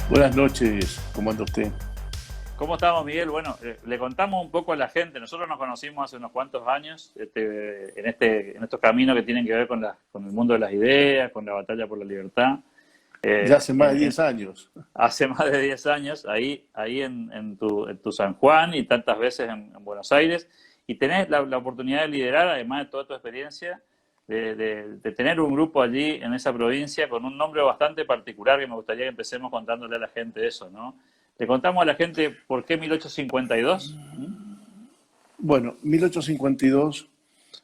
Buenas noches, ¿cómo anda usted? ¿Cómo estamos, Miguel? Bueno, le contamos un poco a la gente. Nosotros nos conocimos hace unos cuantos años en estos caminos que tienen que ver con el mundo de las ideas, con la batalla por la libertad. Ya Eh, hace más en- de en- 10 años. Hace más de 10 años, ahí en tu San Juan y tantas veces en Buenos Aires. Y tenés la oportunidad de liderar, además de toda tu experiencia, de tener un grupo allí en esa provincia con un nombre bastante particular que me gustaría que empecemos contándole a la gente eso, ¿no? Le contamos a la gente por qué 1852. ¿Mm? Bueno, 1852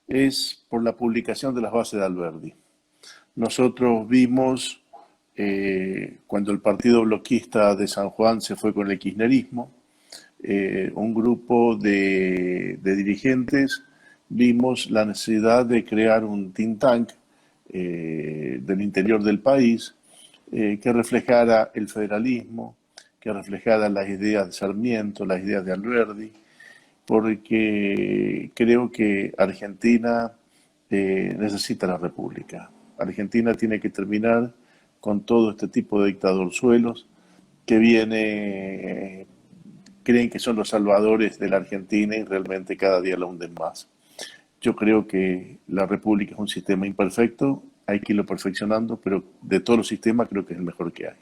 es por la publicación de las bases de Alberdi. Nosotros vimos cuando el Partido Bloquista de San Juan se fue con el kirchnerismo, un grupo de dirigentes vimos la necesidad de crear un think tank del interior del país que reflejara el federalismo, que reflejara las ideas de Sarmiento, las ideas de Alberdi, porque creo que Argentina necesita la república. Argentina tiene que terminar con todo este tipo de dictadorzuelos que creen que son los salvadores de la Argentina y realmente cada día la hunden más. Yo creo que la república es un sistema imperfecto, hay que irlo perfeccionando, pero de todos los sistemas creo que es el mejor que hay.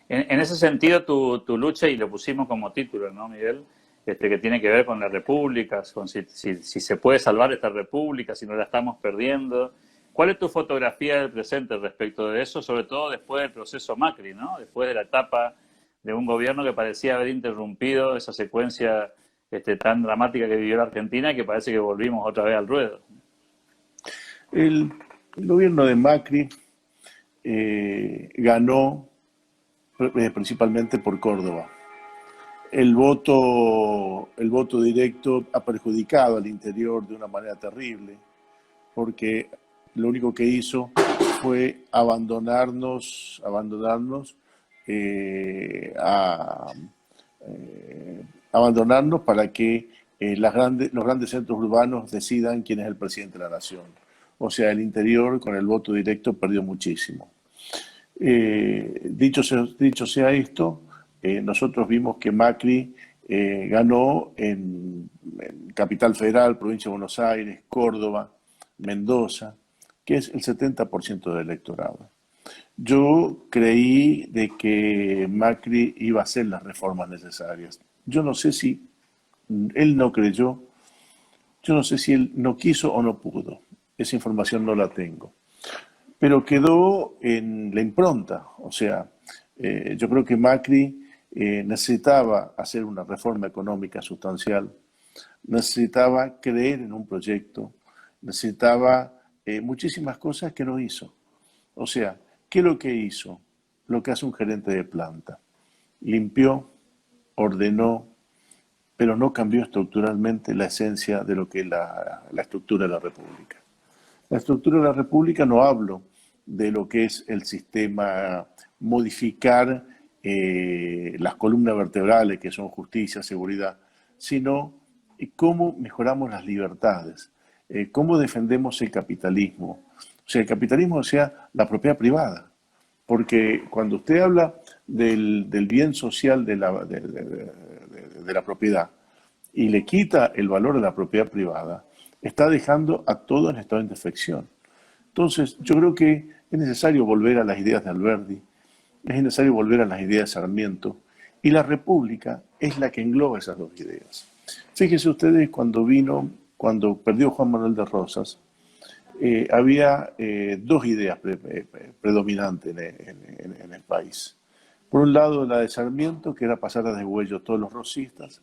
En ese sentido, tu lucha, y lo pusimos como título, ¿no, Miguel? Que tiene que ver con la república, con si se puede salvar esta república, si no la estamos perdiendo. ¿Cuál es tu fotografía del presente respecto de eso, sobre todo después del proceso Macri, ¿no? Después de la etapa de un gobierno que parecía haber interrumpido esa secuencia tan dramática que vivió la Argentina y que parece que volvimos otra vez al ruedo. El, el gobierno de Macri ganó principalmente por Córdoba. El voto directo ha perjudicado al interior de una manera terrible, porque lo único que hizo fue abandonarnos eh, a, abandonarnos para que los grandes centros urbanos decidan quién es el presidente de la nación. O sea, el interior con el voto directo perdió muchísimo. Dicho sea esto, nosotros vimos que Macri ganó en Capital Federal, Provincia de Buenos Aires, Córdoba, Mendoza, que es el 70% del electorado. Yo creí de que Macri iba a hacer las reformas necesarias. Yo no sé si él no creyó, yo no sé si él no quiso o no pudo. Esa información no la tengo, pero quedó en la impronta. O sea, yo creo que Macri necesitaba hacer una reforma económica sustancial, necesitaba creer en un proyecto, necesitaba muchísimas cosas que no hizo. O sea, ¿qué es lo que hizo? Lo que hace un gerente de planta. Limpió, ordenó, pero no cambió estructuralmente la esencia de lo que es la estructura de la República. La estructura de la República no hablo de lo que es el sistema, modificar las columnas vertebrales, que son justicia, seguridad, sino cómo mejoramos las libertades, cómo defendemos el capitalismo. O sea, el capitalismo, o sea, la propiedad privada. Porque cuando usted habla del bien social de la propiedad y le quita el valor de la propiedad privada, está dejando a todo en estado de indefección. Entonces, yo creo que es necesario volver a las ideas de Alberdi, es necesario volver a las ideas de Sarmiento, y la República es la que engloba esas dos ideas. Fíjense ustedes cuando perdió Juan Manuel de Rosas, había dos ideas predominantes en el país. Por un lado, la de Sarmiento, que era pasar a deshuello a todos los rosistas,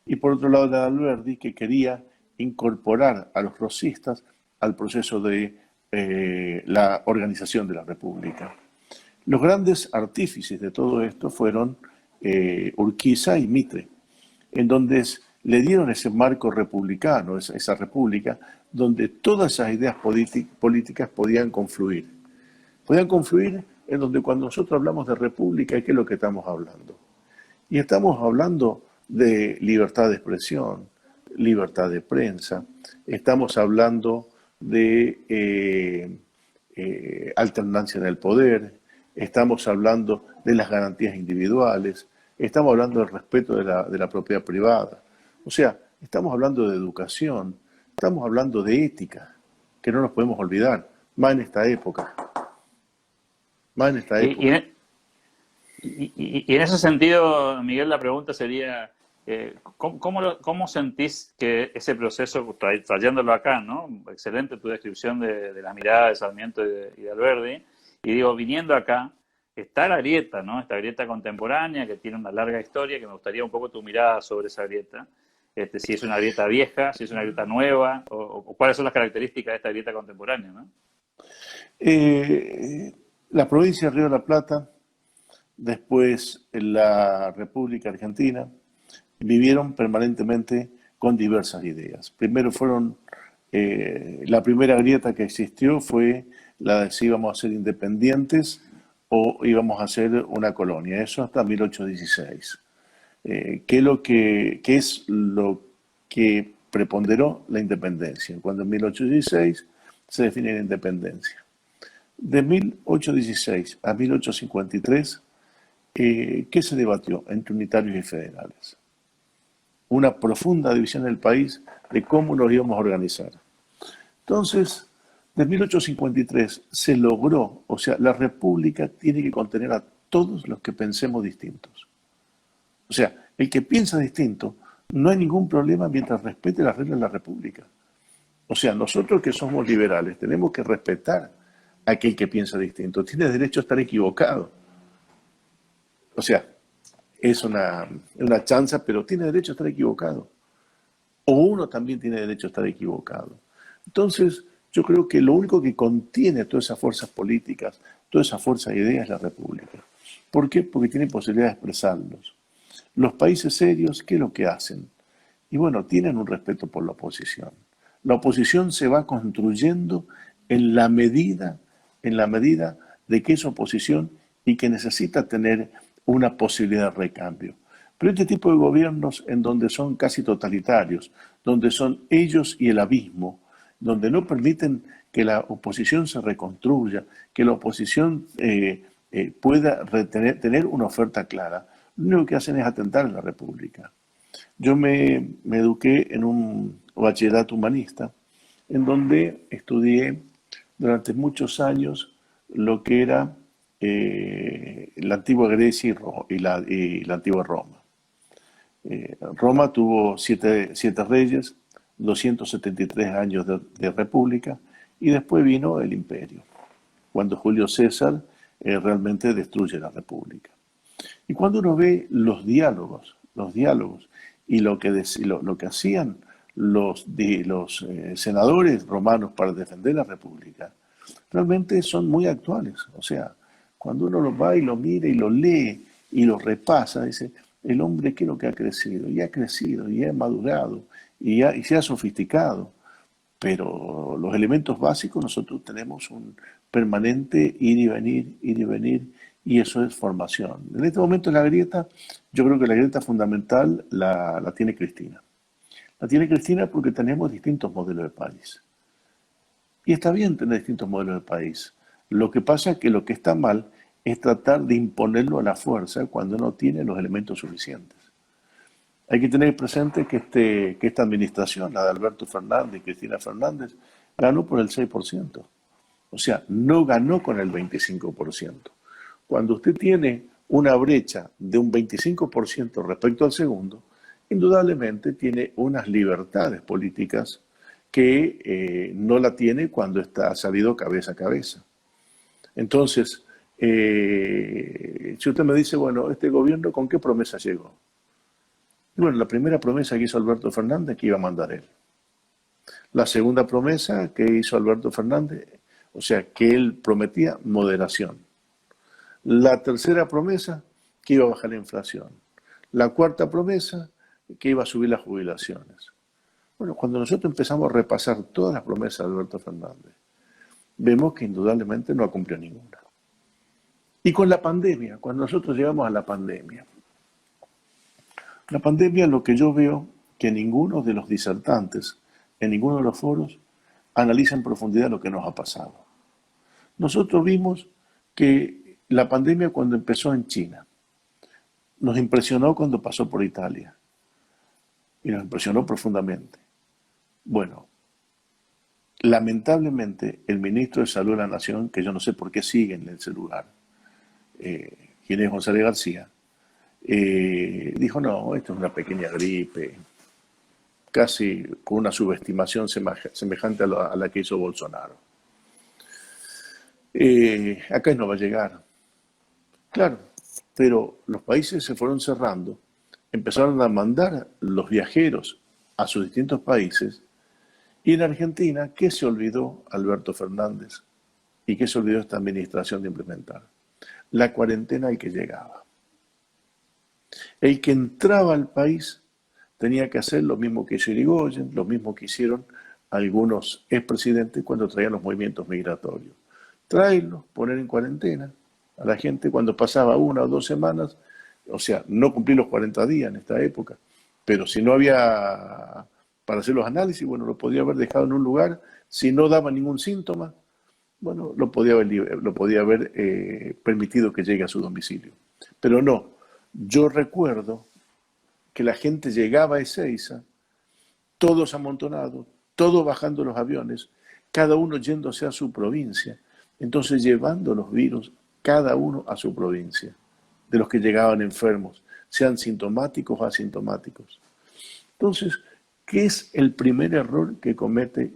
y por otro lado, la de Alberdi, que quería incorporar a los rosistas al proceso de la organización de la República. Los grandes artífices de todo esto fueron Urquiza y Mitre, en donde le dieron ese marco republicano, esa república, donde todas esas ideas políticas podían confluir. Podían confluir en donde cuando nosotros hablamos de república, ¿qué es lo que estamos hablando? Y estamos hablando de libertad de expresión, libertad de prensa, estamos hablando de alternancia en el poder, estamos hablando de las garantías individuales, estamos hablando del respeto de la propiedad privada. O sea, estamos hablando de educación, estamos hablando de ética, que no nos podemos olvidar, más en esta época. Más en esta Y, y época. en, y en ese sentido, Miguel, la pregunta sería, ¿cómo sentís que ese proceso, trayéndolo acá, ¿no? Excelente tu descripción de la mirada de Sarmiento y de Alberdi, y digo, viniendo acá, está la grieta, ¿no? Esta grieta contemporánea que tiene una larga historia, que me gustaría un poco tu mirada sobre esa grieta. Si es una grieta vieja, si es una grieta nueva, o cuáles son las características de esta grieta contemporánea, ¿no? La provincia de Río de la Plata, después la República Argentina, vivieron permanentemente con diversas ideas. Primero fueron, la primera grieta que existió fue la de si íbamos a ser independientes o íbamos a ser una colonia, eso hasta 1816. ¿Qué es lo que preponderó? La independencia. Cuando en 1816 se define la independencia. De 1816 a 1853, ¿qué se debatió entre unitarios y federales? Una profunda división del país de cómo nos íbamos a organizar. Entonces, de 1853 se logró, o sea, la república tiene que contener a todos los que pensemos distintos. O sea, el que piensa distinto, no hay ningún problema mientras respete las reglas de la república. O sea, nosotros que somos liberales tenemos que respetar a aquel que piensa distinto. Tiene derecho a estar equivocado. O sea, es una chanza, pero tiene derecho a estar equivocado. O uno también tiene derecho a estar equivocado. Entonces, yo creo que lo único que contiene todas esas fuerzas políticas, todas esas fuerzas de ideas es la república. ¿Por qué? Porque tiene posibilidad de expresarlos. Los países serios, ¿qué es lo que hacen? Y bueno, tienen un respeto por la oposición. La oposición se va construyendo en la medida de que es oposición y que necesita tener una posibilidad de recambio. Pero este tipo de gobiernos en donde son casi totalitarios, donde son ellos y el abismo, donde no permiten que la oposición se reconstruya, que la oposición pueda tener una oferta clara, lo único que hacen es atentar a la República. Yo me eduqué en un bachillerato humanista, en donde estudié durante muchos años lo que era la antigua Grecia y la antigua Roma. Roma tuvo siete reyes, 273 años de república, y después vino el imperio, cuando Julio César realmente destruye la república. Y cuando uno ve los diálogos y lo que hacían los senadores romanos para defender la república, realmente son muy actuales. O sea, cuando uno lo va y lo mira y lo lee y lo repasa, dice, el hombre qué es lo que ha crecido, y ha madurado, y se ha sofisticado, pero los elementos básicos nosotros tenemos un permanente ir y venir, y eso es formación. En este momento la grieta, yo creo que la grieta fundamental la tiene Cristina. La tiene Cristina porque tenemos distintos modelos de país. Y está bien tener distintos modelos de país. Lo que pasa es que lo que está mal es tratar de imponerlo a la fuerza cuando no tiene los elementos suficientes. Hay que tener presente que esta administración, la de Alberto Fernández y Cristina Fernández, ganó por el 6%. O sea, no ganó con el 25%. Cuando usted tiene una brecha de un 25% respecto al segundo, indudablemente tiene unas libertades políticas que no la tiene cuando ha salido cabeza a cabeza. Entonces, si usted me dice, bueno, este gobierno, ¿con qué promesa llegó? Y bueno, la primera promesa que hizo Alberto Fernández, que iba a mandar él. La segunda promesa que hizo Alberto Fernández, o sea, que él prometía moderación. La tercera promesa, que iba a bajar la inflación. La cuarta promesa, que iba a subir las jubilaciones. Bueno, cuando nosotros empezamos a repasar todas las promesas de Alberto Fernández, vemos que indudablemente no ha cumplido ninguna. Y con la pandemia, cuando nosotros llegamos a la pandemia lo que yo veo que ninguno de los disertantes, en ninguno de los foros, analiza en profundidad lo que nos ha pasado. Nosotros vimos que La pandemia cuando empezó en China, nos impresionó cuando pasó por Italia y nos impresionó profundamente. Bueno, lamentablemente el ministro de Salud de la Nación, que yo no sé por qué sigue en ese lugar, Ginés González García, dijo, no, esto es una pequeña gripe, casi con una subestimación semejante a la que hizo Bolsonaro. Acá no va a llegar. Claro, pero los países se fueron cerrando, empezaron a mandar los viajeros a sus distintos países, y en Argentina, ¿qué se olvidó Alberto Fernández? ¿Y qué se olvidó esta administración de implementar? La cuarentena al que llegaba. El que entraba al país tenía que hacer lo mismo que hizo Irigoyen, lo mismo que hicieron algunos expresidentes cuando traían los movimientos migratorios. Traerlos, poner en cuarentena a la gente cuando pasaba 1 o 2 semanas, o sea, no cumplir los 40 días en esta época, pero si no había para hacer los análisis, bueno, lo podía haber dejado en un lugar, si no daba ningún síntoma, bueno, lo podía haber permitido que llegue a su domicilio. Pero no, yo recuerdo que la gente llegaba a Ezeiza, todos amontonados, todos bajando los aviones, cada uno yéndose a su provincia, entonces llevando los virus, cada uno a su provincia, de los que llegaban enfermos, sean sintomáticos o asintomáticos. Entonces, ¿qué es el primer error que comete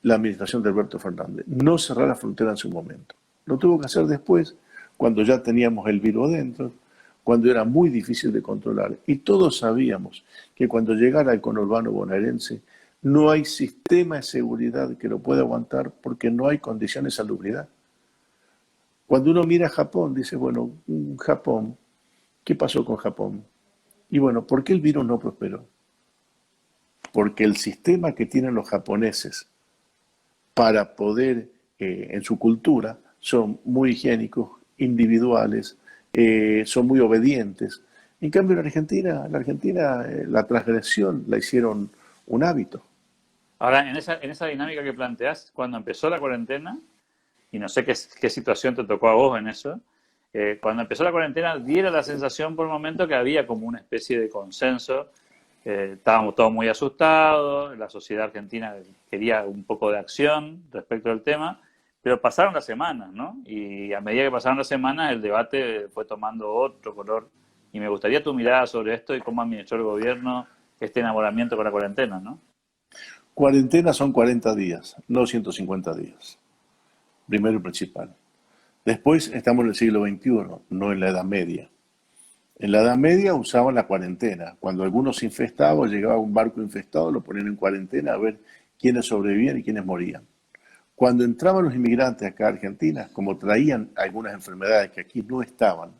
la administración de Alberto Fernández? No cerrar la frontera en su momento. Lo tuvo que hacer después, cuando ya teníamos el virus adentro, cuando era muy difícil de controlar. Y todos sabíamos que cuando llegara el conurbano bonaerense, no hay sistema de seguridad que lo pueda aguantar porque no hay condiciones de salubridad. Cuando uno mira a Japón, dice, bueno, Japón, ¿qué pasó con Japón? Y bueno, ¿por qué el virus no prosperó? Porque el sistema que tienen los japoneses para poder, en su cultura, son muy higiénicos, individuales, son muy obedientes. En cambio, en Argentina la transgresión la hicieron un hábito. Ahora, en esa dinámica que planteás, cuando empezó la cuarentena, y no sé qué situación te tocó a vos en eso, cuando empezó la cuarentena diera la sensación por un momento que había como una especie de consenso. Estábamos todos muy asustados, la sociedad argentina quería un poco de acción respecto al tema, pero pasaron las semanas, ¿no? Y a medida que pasaron las semanas, el debate fue tomando otro color. Y me gustaría tu mirada sobre esto y cómo administró el gobierno este enamoramiento con la cuarentena, ¿no? Cuarentena son 40 días, no 150 días. Primero y principal. Después estamos en el siglo XXI, no en la Edad Media. En la Edad Media usaban la cuarentena. Cuando algunos se infestaban, llegaba un barco infestado, lo ponían en cuarentena a ver quiénes sobrevivían y quiénes morían. Cuando entraban los inmigrantes acá a Argentina, como traían algunas enfermedades que aquí no estaban,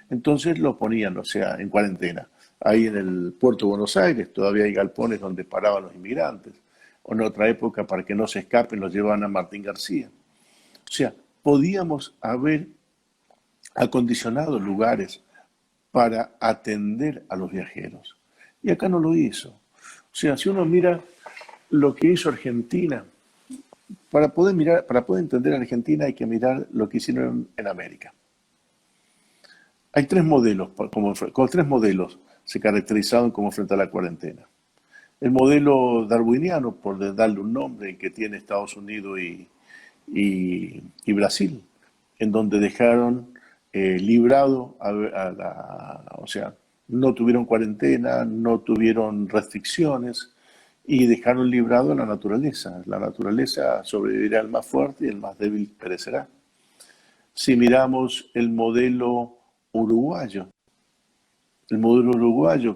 entonces los ponían, o sea, en cuarentena. Ahí en el puerto de Buenos Aires todavía hay galpones donde paraban los inmigrantes. O en otra época, para que no se escapen, los llevaban a Martín García. O sea, podíamos haber acondicionado lugares para atender a los viajeros. Y acá no lo hizo. O sea, si uno mira lo que hizo Argentina, para poder entender a Argentina hay que mirar lo que hicieron en América. Hay 3 modelos, con 3 modelos se caracterizaron como frente a la cuarentena. El modelo darwiniano, por darle un nombre, que tiene Estados Unidos y Brasil, en donde dejaron librado o sea, no tuvieron cuarentena, no tuvieron restricciones y dejaron librado a la naturaleza. La naturaleza sobrevivirá el más fuerte y el más débil perecerá. Si miramos el modelo uruguayo,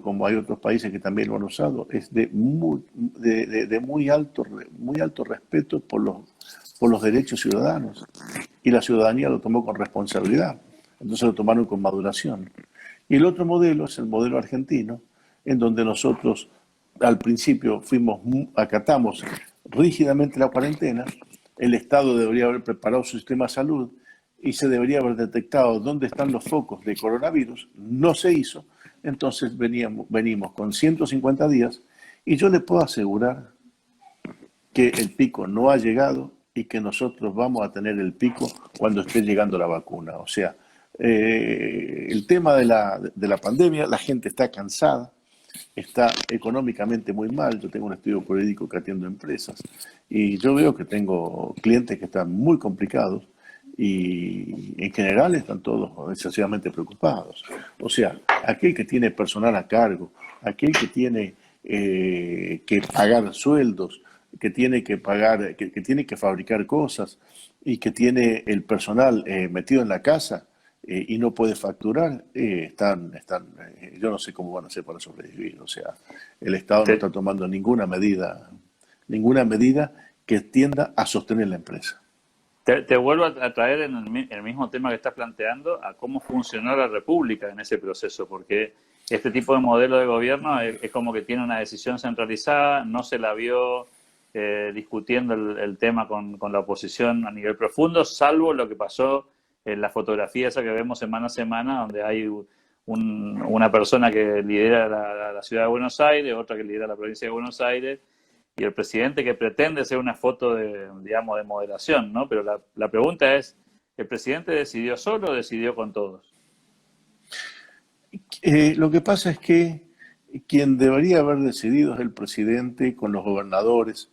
como hay otros países que también lo han usado, es de muy alto respeto por los derechos ciudadanos. Y la ciudadanía lo tomó con responsabilidad. Entonces lo tomaron con maduración. Y el otro modelo es el modelo argentino, en donde nosotros al principio acatamos rígidamente la cuarentena, el Estado debería haber preparado su sistema de salud y se debería haber detectado dónde están los focos de coronavirus, no se hizo, entonces venimos con 150 días y yo le puedo asegurar que el pico no ha llegado y que nosotros vamos a tener el pico cuando esté llegando la vacuna. O sea, El tema de la pandemia, la gente está cansada, está económicamente muy mal. Yo tengo un estudio jurídico que atiendo empresas y yo veo que tengo clientes que están muy complicados y en general están todos excesivamente preocupados. O sea, aquel que tiene personal a cargo, aquel que tiene que pagar sueldos, que tiene que pagar, que tiene que fabricar cosas y que tiene el personal metido en la casa y no puede facturar, yo no sé cómo van a hacer para sobrevivir. O sea, el Estado no Te, está tomando ninguna medida que tienda a sostener la empresa. te vuelvo a traer en el mismo tema que estás planteando a cómo funcionó la República en ese proceso, porque este tipo de modelo de gobierno es como que tiene una decisión centralizada, no se la vio discutiendo el tema con la oposición a nivel profundo, salvo lo que pasó en la fotografía esa que vemos semana a semana, donde hay una persona que lidera la ciudad de Buenos Aires, otra que lidera la provincia de Buenos Aires, y el presidente que pretende ser una foto de, digamos, de moderación, ¿no? Pero la pregunta es, ¿el presidente decidió solo o decidió con todos? Lo que pasa es que quien debería haber decidido es el presidente con los gobernadores,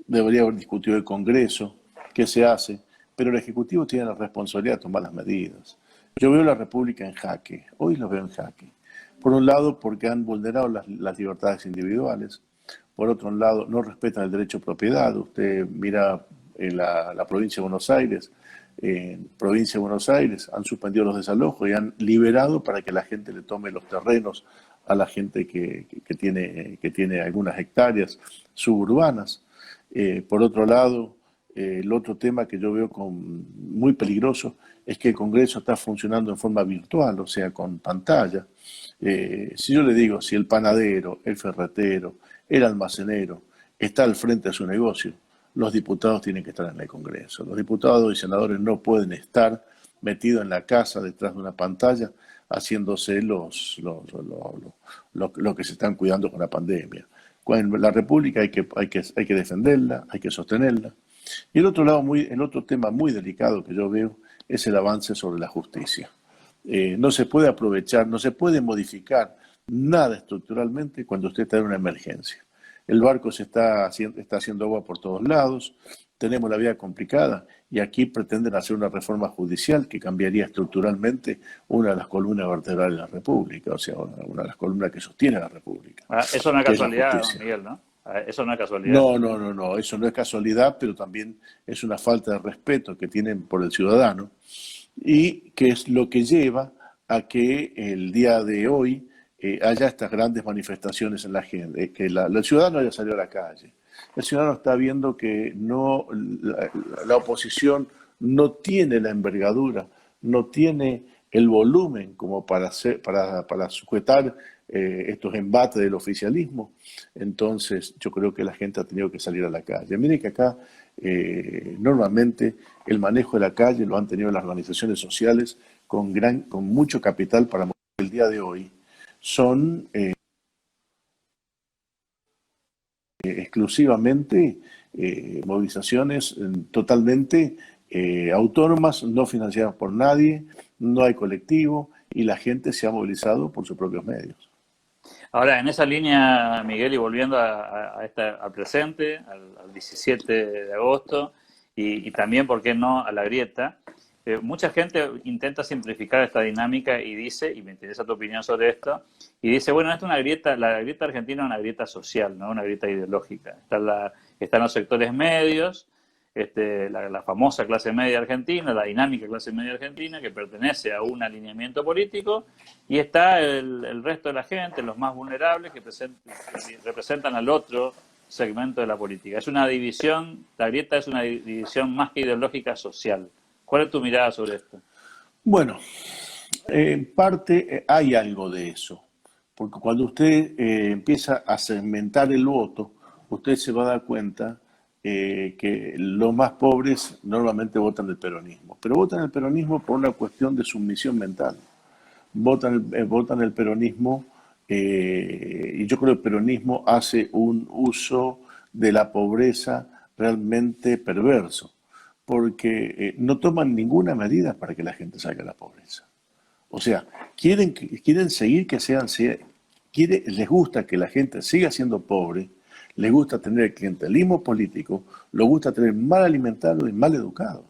debería haber discutido el Congreso, qué se hace, pero el Ejecutivo tiene la responsabilidad de tomar las medidas. Yo veo la República en jaque, hoy lo veo en jaque. Por un lado, porque han vulnerado las libertades individuales, por otro lado, no respetan el derecho a propiedad. Usted mira en la provincia de Buenos Aires, en provincia de Buenos Aires han suspendido los desalojos y han liberado para que la gente le tome los terrenos a la gente que tiene algunas hectáreas suburbanas. Por otro lado, el otro tema que yo veo muy peligroso es que el Congreso está funcionando en forma virtual, o sea, con pantalla. Si yo le digo, si el panadero, el ferretero, el almacenero está al frente de su negocio, los diputados tienen que estar en el Congreso. Los diputados y senadores no pueden estar metidos en la casa detrás de una pantalla haciéndose lo que se están cuidando con la pandemia. La República hay que defenderla, hay que sostenerla. Y el otro tema muy delicado que yo veo es el avance sobre la justicia. No se puede aprovechar, no se puede modificar nada estructuralmente cuando usted está en una emergencia. El barco está haciendo agua por todos lados, tenemos la vida complicada y aquí pretenden hacer una reforma judicial que cambiaría estructuralmente una de las columnas vertebrales de la República, o sea, una de las columnas que sostiene la República, Ah, eso no es que es la casualidad, justicia. Miguel, ¿no? Ah, eso no es casualidad. No, no, no, no, eso no es casualidad, pero también es una falta de respeto que tienen por el ciudadano y que es lo que lleva a que el día de hoy haya estas grandes manifestaciones en la gente, que el ciudadano haya salido a la calle. El ciudadano está viendo que la oposición no tiene la envergadura, no tiene el volumen como para sujetar estos embates del oficialismo. Entonces yo creo que la gente ha tenido que salir a la calle. Mire que acá normalmente el manejo de la calle lo han tenido las organizaciones sociales con mucho capital para mover el día de hoy. Son exclusivamente movilizaciones totalmente autónomas, no financiadas por nadie, no hay colectivo y la gente se ha movilizado por sus propios medios. Ahora, en esa línea, Miguel, y volviendo al presente, al 17 de agosto, y también, ¿por qué no?, a la grieta, mucha gente intenta simplificar esta dinámica y dice, y me interesa tu opinión sobre esto, y dice, bueno, esto es una grieta, la grieta argentina es una grieta social, no una grieta ideológica. Están los sectores medios, la famosa clase media argentina, la dinámica clase media argentina, que pertenece a un alineamiento político, y está el resto de la gente, los más vulnerables, que representan al otro segmento de la política. Es una división, la grieta es una división más que ideológica, social. ¿Cuál es tu mirada sobre esto? Bueno, en parte hay algo de eso, porque cuando usted empieza a segmentar el voto, usted se va a dar cuenta que los más pobres normalmente votan el peronismo, pero votan el peronismo por una cuestión de sumisión mental. Votan el peronismo y yo creo que el peronismo hace un uso de la pobreza realmente perverso, porque no toman ninguna medida para que la gente salga de la pobreza. O sea, quieren seguir que les gusta que la gente siga siendo pobre, les gusta tener clientelismo político, les gusta tener mal alimentado y mal educado.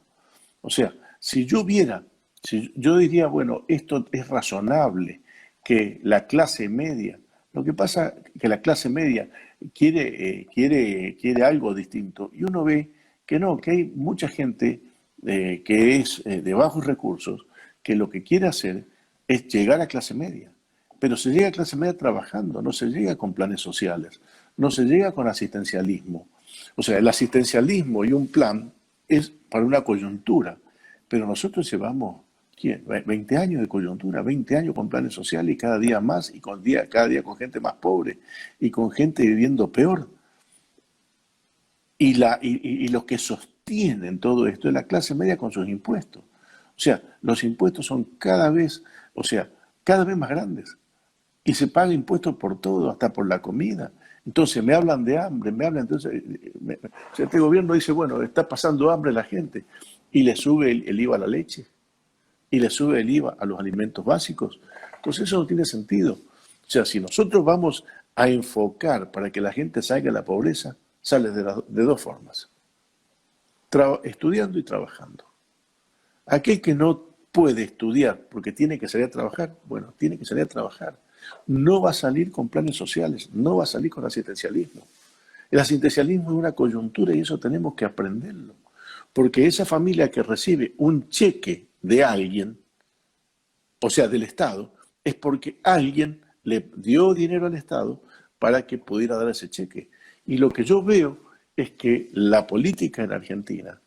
O sea, si yo diría, bueno, esto es razonable que la clase media, lo que pasa es que la clase media quiere algo distinto y uno ve que no, que hay mucha gente que es de bajos recursos que lo que quiere hacer es llegar a clase media. Pero se llega a clase media trabajando, no se llega con planes sociales, no se llega con asistencialismo. O sea, el asistencialismo y un plan es para una coyuntura, pero nosotros llevamos, ¿quién? 20 años de coyuntura, 20 años con planes sociales y cada día más, y cada día con gente más pobre y con gente viviendo peor. Y los que sostienen todo esto es la clase media con sus impuestos. O sea, los impuestos son cada vez más grandes. Y se paga impuestos por todo, hasta por la comida. Entonces me hablan de hambre, este gobierno dice, bueno, está pasando hambre la gente, y le sube el IVA a la leche, y le sube el IVA a los alimentos básicos. Entonces eso no tiene sentido. O sea, si nosotros vamos a enfocar para que la gente salga de la pobreza, sale de dos formas, estudiando y trabajando. Aquel que no puede estudiar porque tiene que salir a trabajar, bueno, tiene que salir a trabajar. No va a salir con planes sociales, no va a salir con asistencialismo. El asistencialismo es una coyuntura y eso tenemos que aprenderlo. Porque esa familia que recibe un cheque de alguien, o sea, del Estado, es porque alguien le dio dinero al Estado para que pudiera dar ese cheque. Y lo que yo veo es que la política en Argentina,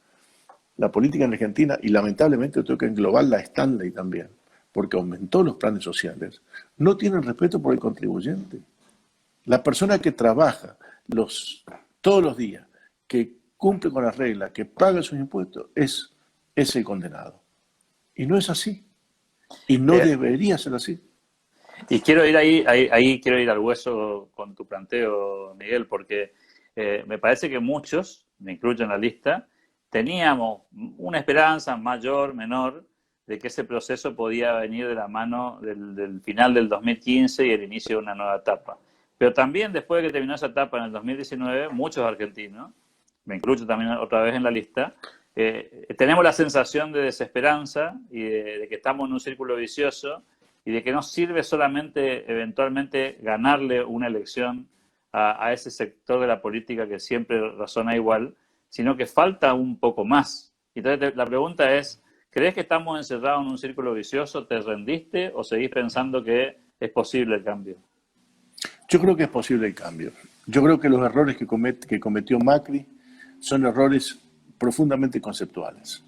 y lamentablemente tengo que englobar la Stanley también, porque aumentó los planes sociales, no tienen respeto por el contribuyente. La persona que trabaja todos los días, que cumple con las reglas, que paga sus impuestos, es el condenado. Y no es así. Y no debería ser así. Y quiero ir ahí quiero ir al hueso con tu planteo, Miguel, porque me parece que muchos, me incluyo en la lista, teníamos una esperanza mayor, menor, de que ese proceso podía venir de la mano del final del 2015 y el inicio de una nueva etapa. Pero también después de que terminó esa etapa en el 2019, muchos argentinos, me incluyo también otra vez en la lista, tenemos la sensación de desesperanza y de que estamos en un círculo vicioso y de que no sirve solamente eventualmente ganarle una elección a ese sector de la política que siempre razona igual, sino que falta un poco más. Entonces la pregunta es, ¿crees que estamos encerrados en un círculo vicioso? ¿Te rendiste o seguís pensando que es posible el cambio? Yo creo que es posible el cambio. Yo creo que los errores que cometió Macri son errores profundamente conceptuales.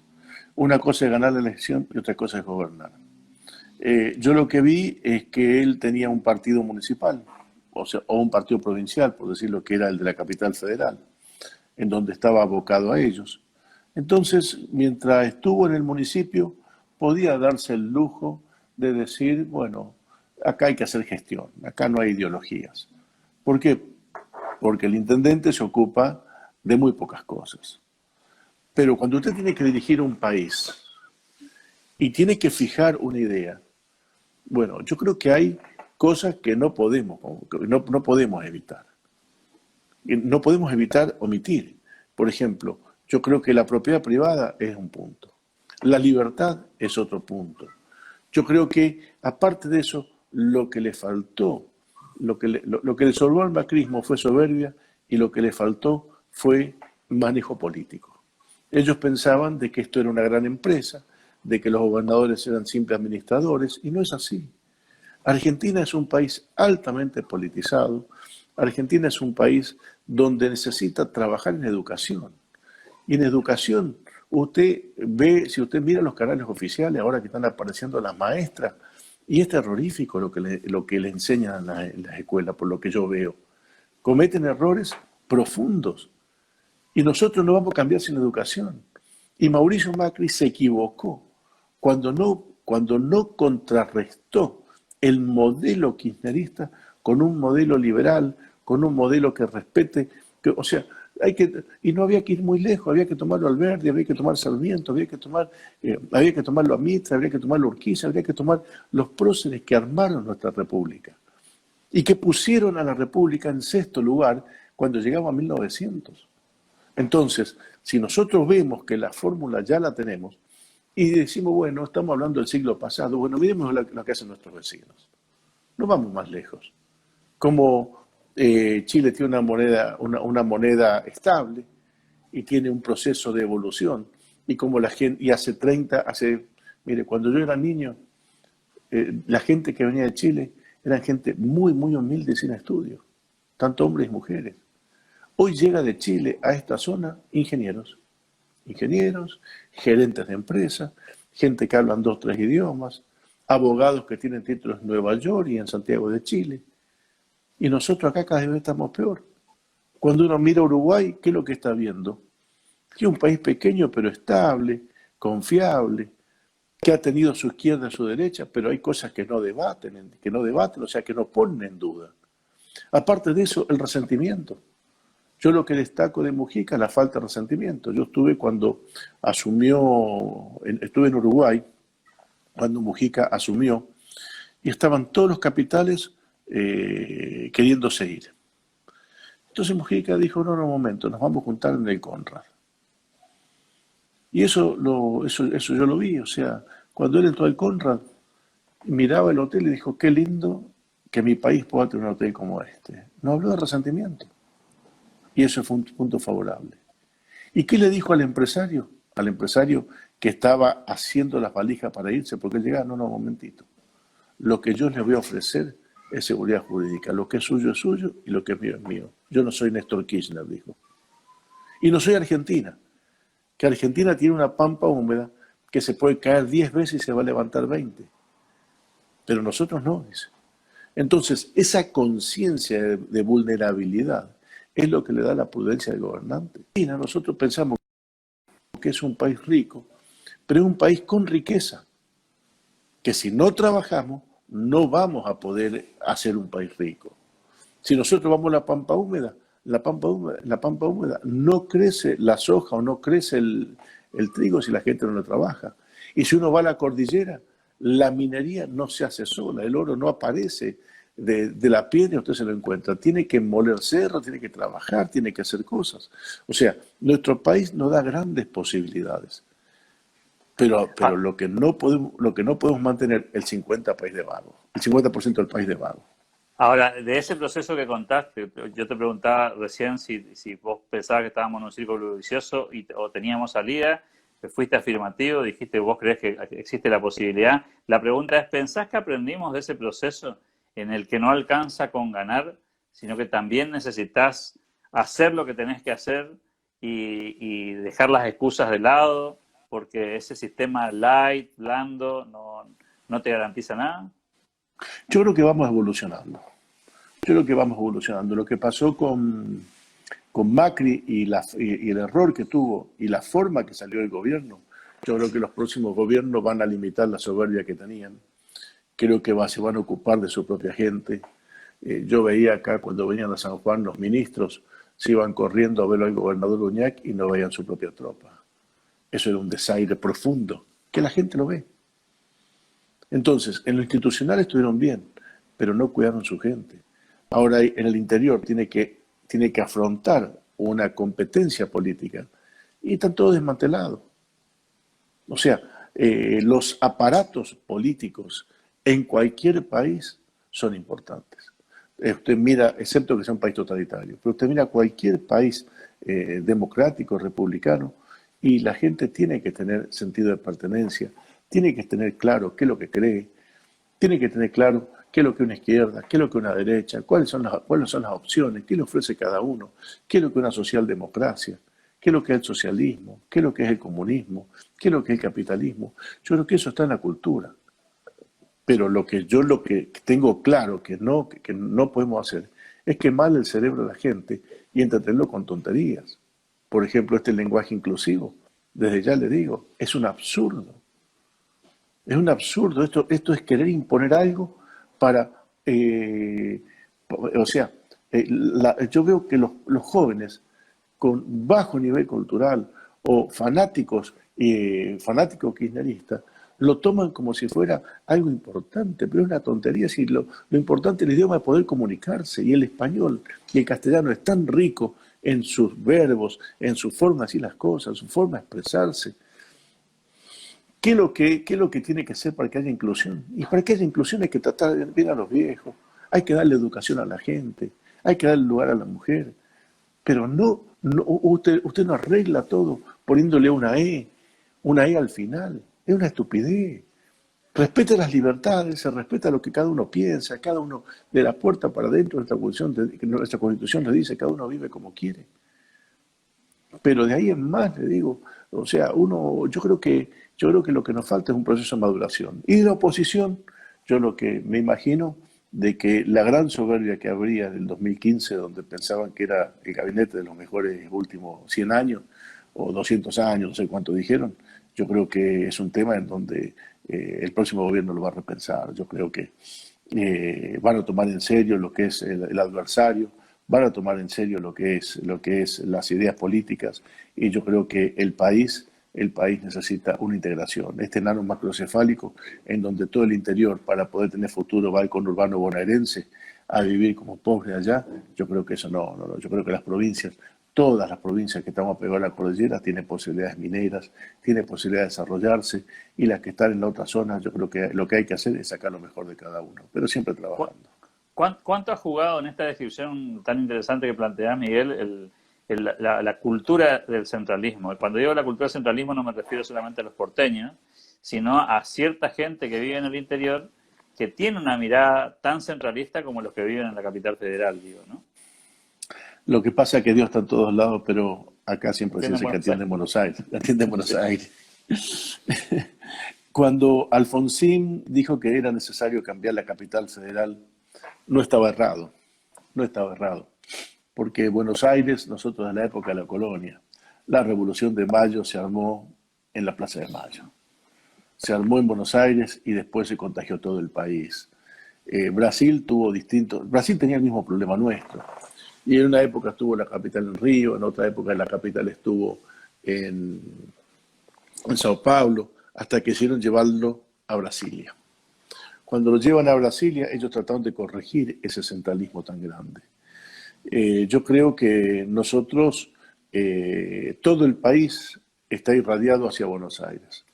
Una cosa es ganar la elección y otra cosa es gobernar. Yo lo que vi es que él tenía un partido municipal, o un partido provincial, por decirlo, que era el de la capital federal, en donde estaba abocado a ellos. Entonces, mientras estuvo en el municipio, podía darse el lujo de decir, bueno, acá hay que hacer gestión, acá no hay ideologías. ¿Por qué? Porque el intendente se ocupa de muy pocas cosas. Pero cuando usted tiene que dirigir un país y tiene que fijar una idea, bueno, yo creo que hay cosas que no podemos evitar. No podemos evitar omitir. Por ejemplo, yo creo que la propiedad privada es un punto. La libertad es otro punto. Yo creo que, aparte de eso, lo que le faltó, lo que le sobró al macrismo fue soberbia y lo que le faltó fue manejo político. Ellos pensaban de que esto era una gran empresa, de que los gobernadores eran simples administradores, y no es así. Argentina es un país altamente politizado. Argentina es un país donde necesita trabajar en educación. Y en educación, si usted mira los canales oficiales, ahora que están apareciendo las maestras, y es terrorífico lo que le enseñan en las escuelas, por lo que yo veo. Cometen errores profundos. Y nosotros no vamos a cambiar sin educación. Y Mauricio Macri se equivocó cuando no contrarrestó el modelo kirchnerista con un modelo liberal, con un modelo que respete, o sea, Y no había que ir muy lejos, había que tomarlo Alberdi, había que tomar Sarmiento, había que tomarlo a Mitre, había que tomarlo a Urquiza, había que tomar los próceres que armaron nuestra república y que pusieron a la república en sexto lugar cuando llegamos a 1900. Entonces, si nosotros vemos que la fórmula ya la tenemos y decimos, bueno, estamos hablando del siglo pasado, bueno, miremos lo que hacen nuestros vecinos. No vamos más lejos. Como Chile tiene una moneda estable y tiene un proceso de evolución, y como la gente, y mire, cuando yo era niño, la gente que venía de Chile eran gente muy, muy humilde y sin estudios, tanto hombres y mujeres. Hoy llega de Chile a esta zona ingenieros, gerentes de empresas, gente que hablan 2 o 3 idiomas, abogados que tienen títulos en Nueva York y en Santiago de Chile. Y nosotros acá cada vez estamos peor. Cuando uno mira Uruguay, ¿qué es lo que está viendo? Que es un país pequeño pero estable, confiable, que ha tenido su izquierda y su derecha, pero hay cosas que no debaten, o sea, que no ponen en duda. Aparte de eso, el resentimiento. Yo lo que destaco de Mujica es la falta de resentimiento. Yo estuve estuve en Uruguay, cuando Mujica asumió, y estaban todos los capitales queriéndose ir. Entonces Mujica dijo, no, un momento, nos vamos a juntar en el Conrad. Y eso yo lo vi, o sea, cuando él entró al Conrad, miraba el hotel y dijo, qué lindo que mi país pueda tener un hotel como este. No habló de resentimiento. Y eso fue un punto favorable. ¿Y qué le dijo al empresario? Al empresario que estaba haciendo las valijas para irse, porque él llegaba, no, un momentito. Lo que yo les voy a ofrecer es seguridad jurídica. Lo que es suyo y lo que es mío es mío. Yo no soy Néstor Kirchner, dijo. Y no soy Argentina, que Argentina tiene una pampa húmeda que se puede caer 10 veces y se va a levantar 20. Pero nosotros no, dice. Entonces, esa conciencia de vulnerabilidad es lo que le da la prudencia al gobernante. Y nosotros pensamos que es un país rico, pero es un país con riqueza, que si no trabajamos, no vamos a poder hacer un país rico. Si nosotros vamos a la pampa húmeda, la pampa húmeda no crece la soja o no crece el trigo si la gente no lo trabaja. Y si uno va a la cordillera, la minería no se hace sola, el oro no aparece de la piedra y usted se lo encuentra. Tiene que moler cerro, tiene que trabajar, tiene que hacer cosas. O sea, nuestro país nos da grandes posibilidades. Pero lo que no podemos mantener el 50% del país de vago. Ahora, de ese proceso que contaste, yo te preguntaba recién si vos pensabas que estábamos en un círculo vicioso o teníamos salida, fuiste afirmativo, dijiste vos creés que existe la posibilidad. La pregunta es, ¿pensás que aprendimos de ese proceso en el que no alcanza con ganar, sino que también necesitas hacer lo que tenés que hacer y dejar las excusas de lado, porque ese sistema light, blando, no te garantiza nada? Yo creo que vamos evolucionando. Lo que pasó con Macri y el error que tuvo y la forma que salió el gobierno, yo creo que los próximos gobiernos van a limitar la soberbia que tenían. Creo que se van a ocupar de su propia gente. Yo veía acá cuando venían a San Juan los ministros se iban corriendo a ver al gobernador Uñac y no veían su propia tropa. Eso era un desaire profundo, que la gente lo ve. Entonces, en lo institucional estuvieron bien, pero no cuidaron su gente. Ahora en el interior tiene que afrontar una competencia política y están todos desmantelados. O sea, los aparatos políticos en cualquier país son importantes. Usted mira, excepto que sea un país totalitario, pero usted mira cualquier país democrático, republicano, y la gente tiene que tener sentido de pertenencia, tiene que tener claro qué es lo que cree, tiene que tener claro qué es lo que una izquierda, qué es lo que una derecha, cuáles son las opciones, qué le ofrece cada uno, qué es lo que una socialdemocracia, qué es lo que es el socialismo, qué es lo que es el comunismo, qué es lo que es el capitalismo. Yo creo que eso está en la cultura. Pero lo que tengo claro que no podemos hacer es quemar el cerebro de la gente y entretenerlo con tonterías. Por ejemplo, este lenguaje inclusivo, desde ya le digo, es un absurdo. Es un absurdo. Esto es querer imponer algo para... yo veo que los jóvenes con bajo nivel cultural o fanáticos kirchneristas, lo toman como si fuera algo importante, pero es una tontería. Si lo importante es el idioma de poder comunicarse, y el español y el castellano es tan rico en sus verbos, en su forma de decir las cosas, en su forma de expresarse. ¿Qué es lo que tiene que ser para que haya inclusión? Y para que haya inclusión hay que tratar bien a los viejos, hay que darle educación a la gente, hay que darle lugar a la mujer, pero usted no arregla todo poniéndole una E al final. Es una estupidez. Respeta las libertades, se respeta lo que cada uno piensa, cada uno de la puerta para adentro, nuestra Constitución le dice, cada uno vive como quiere. Pero de ahí en más, le digo, o sea, yo creo que lo que nos falta es un proceso de maduración. Y de la oposición, yo lo que me imagino de que la gran soberbia que habría del 2015, donde pensaban que era el gabinete de los mejores últimos 100 años, o 200 años, no sé cuánto dijeron, yo creo que es un tema en donde el próximo gobierno lo va a repensar. Yo creo que van a tomar en serio lo que es el adversario, van a tomar en serio lo que es las ideas políticas, y yo creo que el país necesita una integración. Este enano macrocefálico, en donde todo el interior, para poder tener futuro, va al conurbano bonaerense a vivir como pobre allá, yo creo que eso no. Yo creo que las provincias, todas las provincias que estamos pegadas a la cordillera, tienen posibilidades mineras, tienen posibilidad de desarrollarse, y las que están en la otra zona, yo creo que lo que hay que hacer es sacar lo mejor de cada uno, pero siempre trabajando. ¿Cuánto has jugado en esta descripción tan interesante que plantea Miguel, la cultura del centralismo? Cuando digo la cultura del centralismo no me refiero solamente a los porteños, sino a cierta gente que vive en el interior que tiene una mirada tan centralista como los que viven en la capital federal, digo, ¿no? Lo que pasa es que Dios está en todos lados, pero acá siempre se dice que atiende en Buenos Aires. Atiende en Buenos Aires. Cuando Alfonsín dijo que era necesario cambiar la capital federal, no estaba errado, porque Buenos Aires, nosotros en la época de la colonia, la Revolución de Mayo se armó en la Plaza de Mayo, se armó en Buenos Aires y después se contagió todo el país. Brasil tenía el mismo problema nuestro, y en una época estuvo la capital en Río, en otra época la capital estuvo en Sao Paulo, hasta que hicieron llevarlo a Brasilia. Cuando lo llevan a Brasilia, ellos trataron de corregir ese centralismo tan grande. Yo creo que nosotros, todo el país está irradiado hacia Buenos Aires.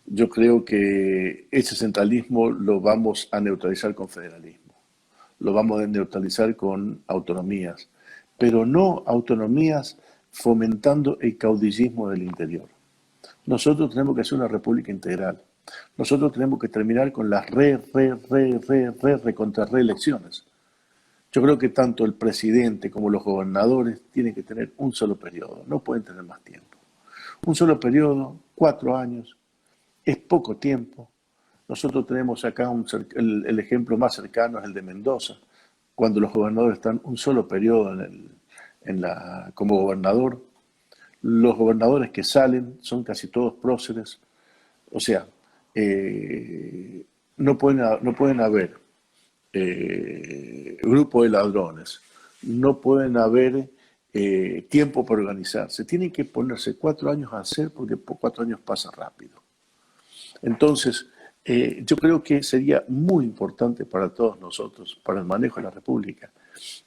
Yo creo que ese centralismo lo vamos a neutralizar con federalismo, lo vamos a neutralizar con autonomías, pero no autonomías fomentando el caudillismo del interior. Nosotros tenemos que hacer una república integral. Nosotros tenemos que terminar con las contra reelecciones. Yo creo que tanto el presidente como los gobernadores tienen que tener un solo periodo, no pueden tener más tiempo. Un solo periodo, 4 años, es poco tiempo. Nosotros tenemos acá el ejemplo más cercano es el de Mendoza, cuando los gobernadores están un solo periodo como gobernador. Los gobernadores que salen son casi todos próceres, o sea, no pueden haber grupo de ladrones, no pueden haber tiempo para organizarse. Tienen que ponerse 4 años a hacer, porque por 4 años pasa rápido. Entonces, yo creo que sería muy importante para todos nosotros, para el manejo de la República,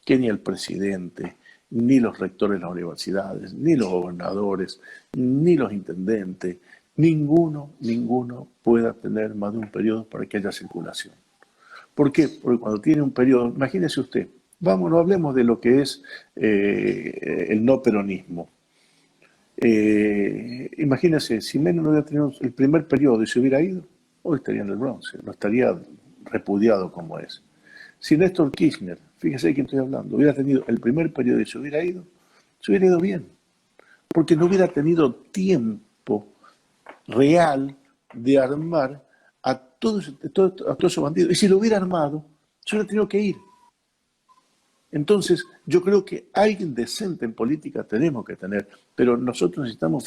que ni el presidente, ni los rectores de las universidades, ni los gobernadores, ni los intendentes, ninguno pueda tener más de un periodo para que haya circulación. ¿Por qué? Porque cuando tiene un periodo, imagínese usted, no hablemos de lo que es el no peronismo. Imagínese, si Menem no hubiera tenido el primer periodo y se hubiera ido, hoy estaría en el bronce, no estaría repudiado como es. Si Néstor Kirchner, fíjese de quién estoy hablando, hubiera tenido el primer periodo y se hubiera ido bien, porque no hubiera tenido tiempo real de armar a todos esos bandidos. Y si lo hubiera armado, se hubiera tenido que ir. Entonces, yo creo que alguien decente en política tenemos que tener, pero nosotros necesitamos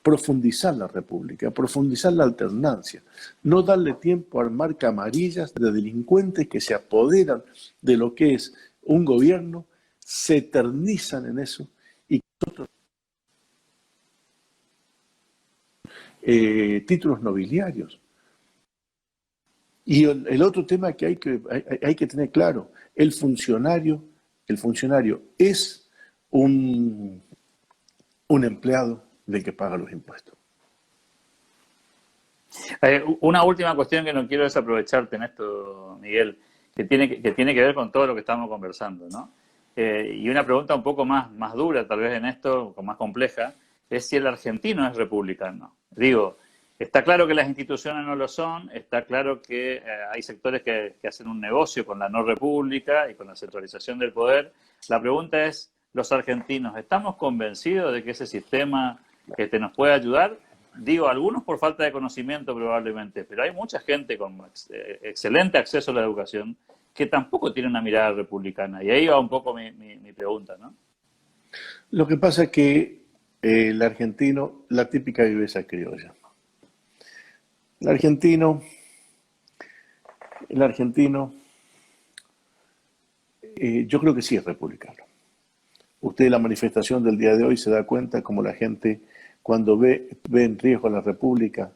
profundizar la República, profundizar la alternancia, no darle tiempo a armar camarillas de delincuentes que se apoderan de lo que es un gobierno se eternizan en eso y nosotros, títulos nobiliarios. Y el otro tema que hay que tener claro, el funcionario es un empleado del que paga los impuestos. Una última cuestión que no quiero desaprovecharte en esto, Miguel, que tiene que ver con todo lo que estamos conversando, ¿no? Y una pregunta un poco más dura, tal vez en esto, más compleja, es si el argentino es republicano. Digo, está claro que las instituciones no lo son, está claro que hay sectores que hacen un negocio con la no república y con la centralización del poder. La pregunta es, ¿los argentinos estamos convencidos de que ese sistema nos puede ayudar? Digo, algunos por falta de conocimiento probablemente, pero hay mucha gente con excelente acceso a la educación que tampoco tiene una mirada republicana. Y ahí va un poco mi pregunta, ¿no? Lo que pasa es que el argentino, la típica viveza criolla. El argentino, yo creo que sí es republicano. Usted en la manifestación del día de hoy se da cuenta como la gente, cuando ve en riesgo la república,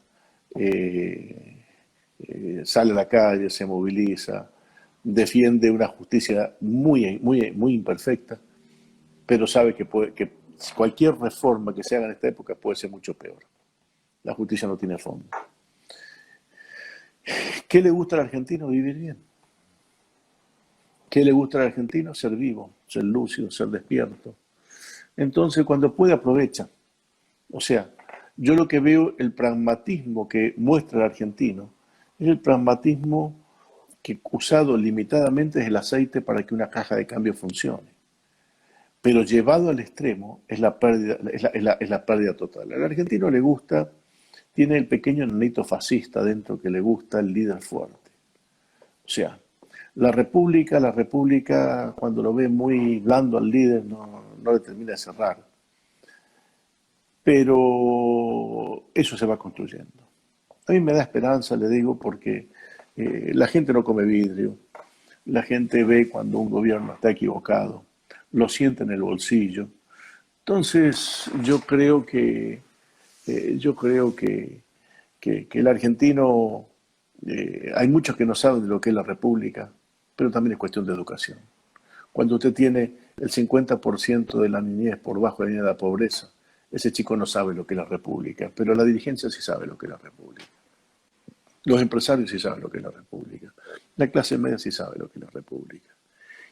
sale a la calle, se moviliza, defiende una justicia muy imperfecta, pero sabe que cualquier reforma que se haga en esta época puede ser mucho peor. La justicia no tiene fondo. ¿Qué le gusta al argentino? Vivir bien. ¿Qué le gusta al argentino? Ser vivo, ser lúcido, ser despierto. Entonces, cuando puede, aprovecha. O sea, yo lo que veo, el pragmatismo que muestra el argentino, es el pragmatismo que usado limitadamente es el aceite para que una caja de cambio funcione. Pero llevado al extremo es la pérdida, es la pérdida total. Al argentino le gusta, tiene el pequeño nenito fascista dentro que le gusta el líder fuerte. O sea, la república cuando lo ve muy blando al líder no le termina de cerrar. Pero eso se va construyendo. A mí me da esperanza, le digo, porque la gente no come vidrio, la gente ve cuando un gobierno está equivocado, lo siente en el bolsillo. Entonces, yo creo que el argentino, hay muchos que no saben de lo que es la república, pero también es cuestión de educación. Cuando usted tiene el 50% de la niñez por bajo de la línea de la pobreza, ese chico no sabe lo que es la república, pero la dirigencia sí sabe lo que es la república. Los empresarios sí saben lo que es la república. La clase media sí sabe lo que es la república.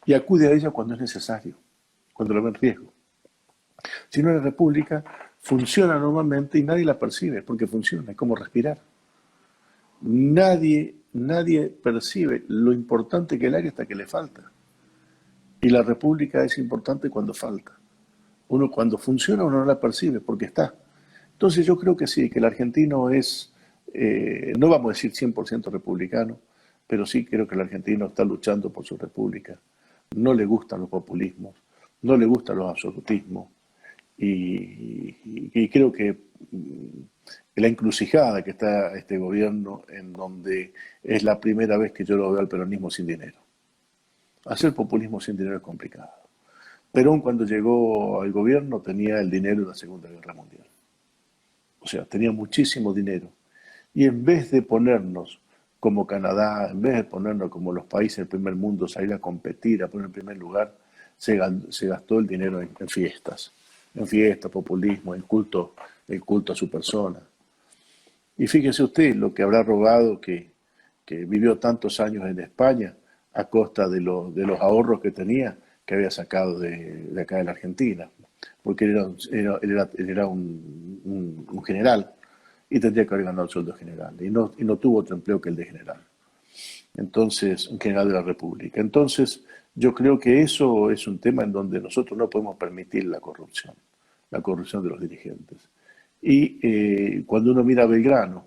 Y acude a ella cuando es necesario, cuando lo ve en riesgo. Si no, la república funciona normalmente y nadie la percibe, porque funciona, es como respirar. Nadie percibe lo importante que es el aire hasta que le falta. Y la república es importante cuando falta. Uno cuando funciona uno no la percibe porque está. Entonces yo creo que sí, que el argentino es, no vamos a decir 100% republicano, pero sí creo que el argentino está luchando por su república. No le gustan los populismos, no le gustan los absolutismos. Y creo que la encrucijada que está este gobierno, en donde es la primera vez que yo lo veo al peronismo sin dinero. Hacer populismo sin dinero es complicado. Perón, cuando llegó al gobierno, tenía el dinero de la Segunda Guerra Mundial. O sea, tenía muchísimo dinero. Y en vez de ponernos como Canadá, en vez de ponernos como los países del primer mundo, salir a competir, a poner en primer lugar, se gastó el dinero en fiestas. En fiestas, populismo, el culto a su persona. Y fíjese usted lo que habrá robado que vivió tantos años en España a costa de los ahorros que tenía, que había sacado de acá de la Argentina, porque él era un general y tendría que haber ganado el sueldo general, y no tuvo otro empleo que el de general. Entonces, un general de la República. Entonces, yo creo que eso es un tema en donde nosotros no podemos permitir la corrupción de los dirigentes. Y cuando uno mira a Belgrano,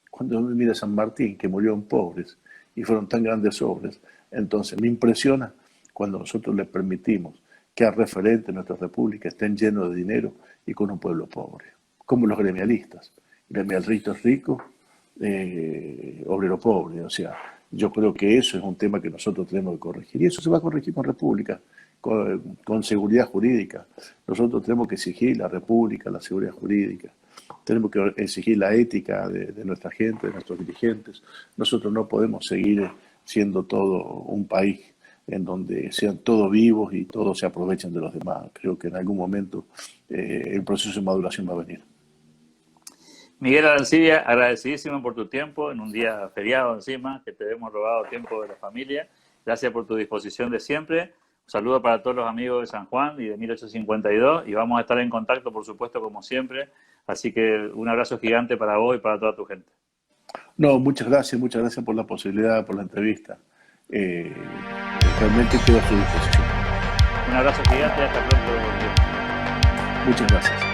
cuando uno mira a San Martín, que murieron pobres y fueron tan grandes obras, entonces me impresiona cuando nosotros les permitimos que al referente de nuestra república estén llenos de dinero y con un pueblo pobre, como los gremialistas. Gremialistas ricos, obrero pobre, o sea, Yo creo que eso es un tema que nosotros tenemos que corregir. Y eso se va a corregir con República, con seguridad jurídica. Nosotros tenemos que exigir la República, la seguridad jurídica. Tenemos que exigir la ética de nuestra gente, de nuestros dirigentes. Nosotros no podemos seguir siendo todo un país en donde sean todos vivos y todos se aprovechen de los demás. Creo que en algún momento el proceso de maduración va a venir. Miguel Arancibia, agradecidísimo por tu tiempo en un día feriado encima, que te hemos robado tiempo de la familia. Gracias por tu disposición de siempre. Un saludo para todos los amigos de San Juan y de 1852 y vamos a estar en contacto, por supuesto, como siempre. Así que un abrazo gigante para vos y para toda tu gente. No, muchas gracias por la posibilidad, por la entrevista. Realmente quedo a su disposición. Un abrazo gigante y hasta pronto. Muchas gracias.